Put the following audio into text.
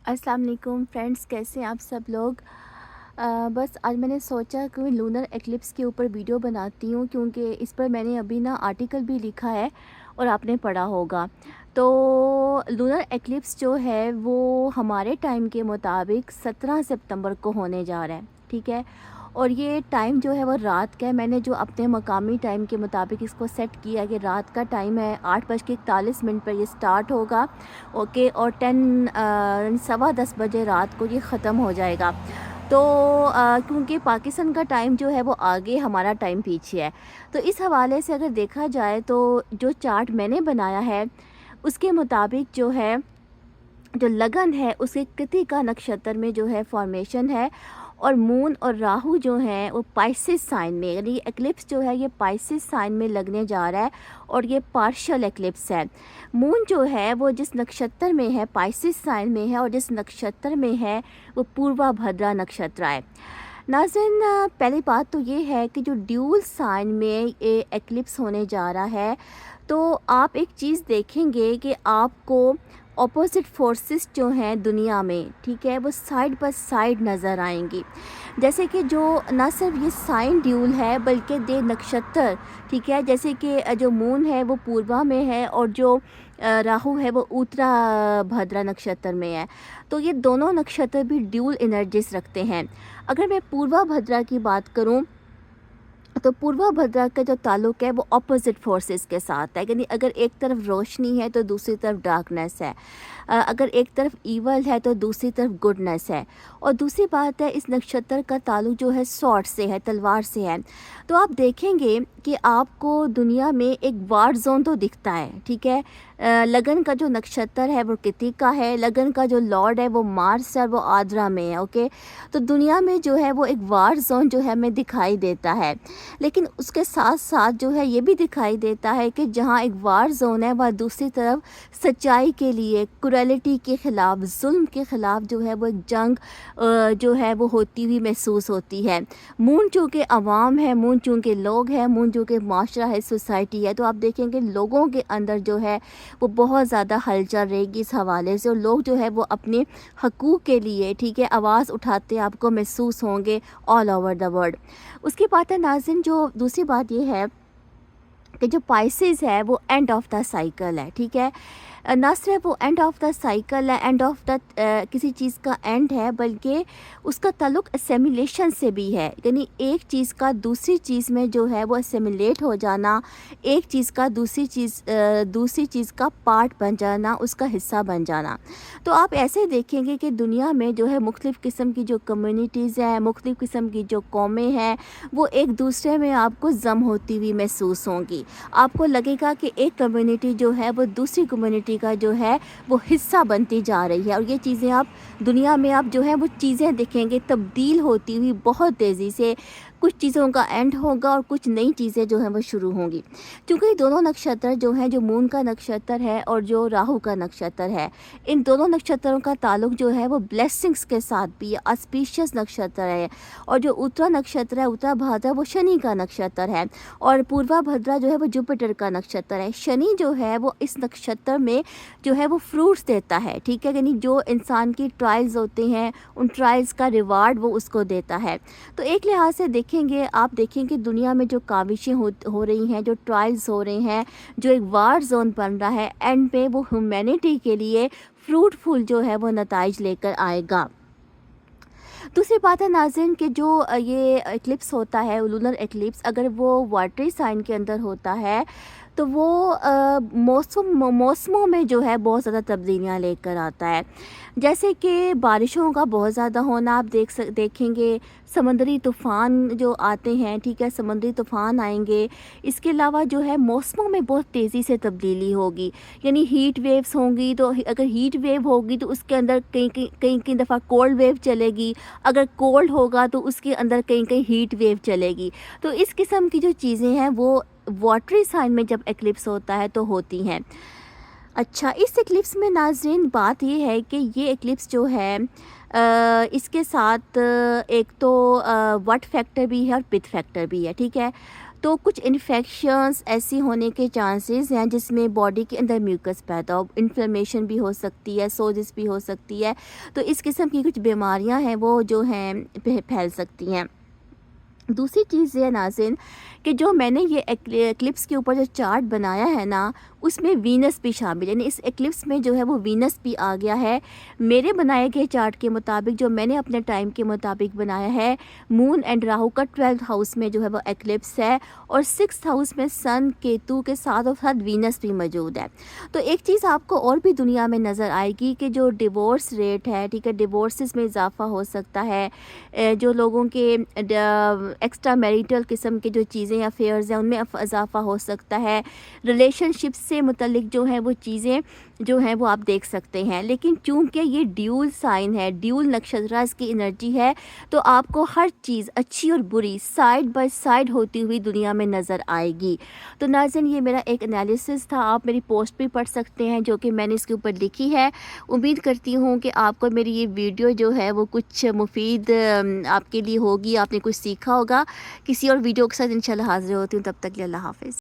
अस्सलाम वालेकुम फ्रेंड्स, कैसे हैं आप सब लोग। बस आज मैंने सोचा कि लूनर एक्लिप्स के ऊपर वीडियो बनाती हूँ, क्योंकि इस पर मैंने अभी ना आर्टिकल भी लिखा है और आपने पढ़ा होगा। तो लूनर एक्लिप्स जो है वो हमारे टाइम के मुताबिक 17 सितंबर को होने जा रहा है, ठीक है। और ये टाइम जो है वो रात का है। मैंने जो अपने मकामी टाइम के मुताबिक इसको सेट किया कि रात का टाइम है, 8:41 पर ये स्टार्ट होगा, ओके। और 10 सवा 10 बजे रात को ये ख़त्म हो जाएगा। तो क्योंकि पाकिस्तान का टाइम जो है वो आगे, हमारा टाइम पीछे है, तो इस हवाले से अगर देखा जाए तो जो चार्ट मैंने बनाया है उसके मुताबिक जो है, जो लगन है उसके कृतिका नक्षत्र में जो है फॉर्मेशन है। और मून और राहु जो हैं वो पाइसिस साइन में, यानी एक्लिप्स जो है ये पाइसिस साइन में लगने जा रहा है और ये पार्शियल एक्लिप्स है। मून जो है वो जिस नक्षत्र में है पाइसिस साइन में है, और जिस नक्षत्र में है वो पूर्वा भद्रा नक्षत्र है। नाज़रीन, पहली बात तो ये है कि जो ड्यूल साइन में ये एक्लिप्स होने जा रहा है, तो आप एक चीज़ देखेंगे कि आपको ऑपोजिट फोर्सेस जो हैं दुनिया में, ठीक है, वो साइड बाय साइड नज़र आएंगी। जैसे कि जो ना सिर्फ ये साइन ड्यूल है बल्कि दे नक्षत्र, ठीक है, जैसे कि जो मून है वो पूर्वा में है और जो राहु है वो उत्तरा भद्रा नक्षत्र में है। तो ये दोनों नक्षत्र भी ड्यूल एनर्जीज रखते हैं। अगर मैं पूर्वा भद्रा की बात करूं तो पूर्वा भद्रा का जो ताल्लुक़ है वो ऑपोजिट फोर्सेस के साथ है, यानी अगर एक तरफ रोशनी है तो दूसरी तरफ डार्कनेस है, अगर एक तरफ ईवल है तो दूसरी तरफ गुडनेस है। और दूसरी बात है, इस नक्षत्र का ताल्लुक़ जो है स्वॉर्ड से है, तलवार से है। तो आप देखेंगे कि आपको दुनिया में एक वार जोन तो दिखता है, ठीक है। लगन का जो नक्षत्र है वो कृतिका है, लगन का जो लॉर्ड है वो मार्स है, वो आद्रा में है, ओके। तो दुनिया में जो है वो एक वार जोन जो है हमें दिखाई देता है, लेकिन उसके साथ साथ जो है ये भी दिखाई देता है कि जहाँ एक वार जोन है वह दूसरी तरफ सच्चाई के लिए, क्रुएलिटी के ख़िलाफ़, जुल्म के ख़िलाफ़ जो है वो एक जंग जो है वो होती हुई महसूस होती है। मून चूँकि अवाम है, मून चूँकि लोग हैं, मून चूँकि माशरा है, सोसाइटी है, तो आप देखेंगे लोगों के अंदर जो है वो बहुत ज़्यादा हलचल रहेगी इस हवाले से, और लोग जो है वो अपने हकूक़ के लिए, ठीक है, आवाज़ उठाते आपको महसूस होंगे ऑल ओवर द वर्ल्ड। उसकी बात है नाज़रीन, जो दूसरी बात ये है कि जो पाइसेस है वो एंड ऑफ द साइकिल है, ठीक है। ना सिर्फ वो एंड ऑफ द साइकिल है, एंड ऑफ द किसी चीज़ का एंड है, बल्कि उसका ताल्लुक़ असेमिलेशन से भी है, यानी एक चीज़ का दूसरी चीज़ में जो है वो असेमिलेट हो जाना, एक चीज़ का दूसरी चीज़ का पार्ट बन जाना, उसका हिस्सा बन जाना। तो आप ऐसे देखेंगे कि दुनिया में जो है मुख्तलिफ़ किस्म की जो कम्युनिटीज़ हैं, मुख्तलिफ़ किस्म की जो कौमें हैं, वो एक दूसरे में आपको जम होती हुई महसूस होंगी। आपको लगेगा कि एक कम्युनिटी जो है वो दूसरी कम्युनिटी का जो है वो हिस्सा बनती जा रही है, और ये चीज़ें आप दुनिया में आप जो है वो चीज़ें देखेंगे तब्दील होती हुई बहुत तेज़ी से। कुछ चीज़ों का एंड होगा और कुछ नई चीज़ें जो हैं वो शुरू होंगी। क्योंकि दोनों नक्षत्र जो हैं, जो मून का नक्षत्र है और जो राहु का नक्षत्र है, इन दोनों नक्षत्रों का ताल्लुक़ जो है वो ब्लेसिंग्स के साथ भी है, ऑस्पिशियस नक्षत्र है। और जो उत्तरा नक्षत्र है, उत्तरा भाद्रा, वो शनि का नक्षत्र है, और पूर्वा भद्रा जो है वो जुपिटर का नक्षत्र है। शनि जो है वो इस नक्षत्र में जो है वो फ्रूट्स देता है, ठीक है, यानी जो इंसान की ट्रायल्स होते हैं उन ट्रायल्स का रिवार्ड वो उसको देता है। तो एक लिहाज से देखेंगे, आप देखेंगे दुनिया में जो काविशें हो रही हैं, जो ट्रायल्स हो रहे हैं, जो एक वार जोन बन रहा है, एंड पे वो ह्यूमैनिटी के लिए फ्रूटफुल जो है वो नताइज लेकर आएगा। दूसरी बात है नाज़रीन कि जो ये एक्लिप्स होता है, लूनर एक्लिप्स, अगर वो वाटरी साइन के अंदर होता है तो वो मौसमों में जो है बहुत ज़्यादा तब्दीलियाँ लेकर आता है। जैसे कि बारिशों का बहुत ज़्यादा होना, आप देखेंगे समुद्री तूफ़ान जो आते हैं, ठीक है, समुद्री तूफ़ान आएंगे। इसके अलावा जो है मौसमों में बहुत तेज़ी से तब्दीली होगी, यानी हीट वेव्स होंगी, तो अगर हीट वेव होगी तो उसके अंदर कई दफ़ा कोल्ड वेव चलेगी, अगर कोल्ड होगा तो उसके अंदर कहीं हीट वेव चलेगी। तो इस किस्म की जो चीज़ें हैं वो वाटरी साइन में जब एक्लिप्स होता है तो होती हैं। अच्छा, इस एक्लिप्स में नाज़रीन बात ये है कि ये एक्लिप्स जो है इसके साथ एक तो वट फैक्टर भी है और पिथ फैक्टर भी है, ठीक है। تو کچھ انفیکشنز ایسی ہونے کے چانسز ہیں جس میں باڈی کے اندر میوکس پیدا ہو، انفلیمیشن بھی ہو سکتی ہے، سوزس بھی ہو سکتی ہے، تو اس قسم کی کچھ بیماریاں ہیں وہ جو ہیں پھیل سکتی ہیں۔ دوسری چیز یہ ہے ناظرین کہ جو میں نے یہ ایکلپس کے اوپر جو چارٹ بنایا ہے نا، اس میں وینس بھی شامل ہے، یعنی اس ایکلپس میں جو ہے وہ وینس بھی آ گیا ہے۔ میرے بنائے گئے چارٹ کے مطابق، جو میں نے اپنے ٹائم کے مطابق بنایا ہے، مون اینڈ راہو کا 12 ہاؤس میں جو ہے وہ ایکلپس ہے، اور 6 ہاؤس میں سن، کیتو کے ساتھ اور ساتھ وینس بھی موجود ہے۔ تو ایک چیز آپ کو اور بھی دنیا میں نظر آئے گی کہ جو ڈیورس ریٹ ہے، ٹھیک ہے، ڈیورسز میں اضافہ ہو سکتا ہے، جو لوگوں کے ایکسٹرا میریٹل قسم کے جو چیزیں افیئرز ہیں ان میں اضافہ ہو سکتا ہے، ریلیشن شپ سے متعلق جو ہیں وہ چیزیں جو ہیں وہ آپ دیکھ سکتے ہیں۔ لیکن چونکہ یہ ڈیول سائن ہے، ڈیول نکشترہ اس کی انرجی ہے، تو آپ کو ہر چیز اچھی اور بری سائڈ بائی سائڈ ہوتی ہوئی دنیا میں نظر آئے گی۔ تو ناظرین یہ میرا ایک انالیسس تھا، آپ میری پوسٹ بھی پڑھ سکتے ہیں جو کہ میں نے اس کے اوپر لکھی ہے۔ امید کرتی ہوں کہ آپ کو میری یہ ویڈیو جو ہے وہ کچھ مفید آپ کے لیے ہوگی، آپ نے کچھ سیکھا ہوگا۔ کسی اور ویڈیو کے ساتھ انشاءاللہ حاضر ہوتی ہوں، تب تک کے لیے اللہ حافظ۔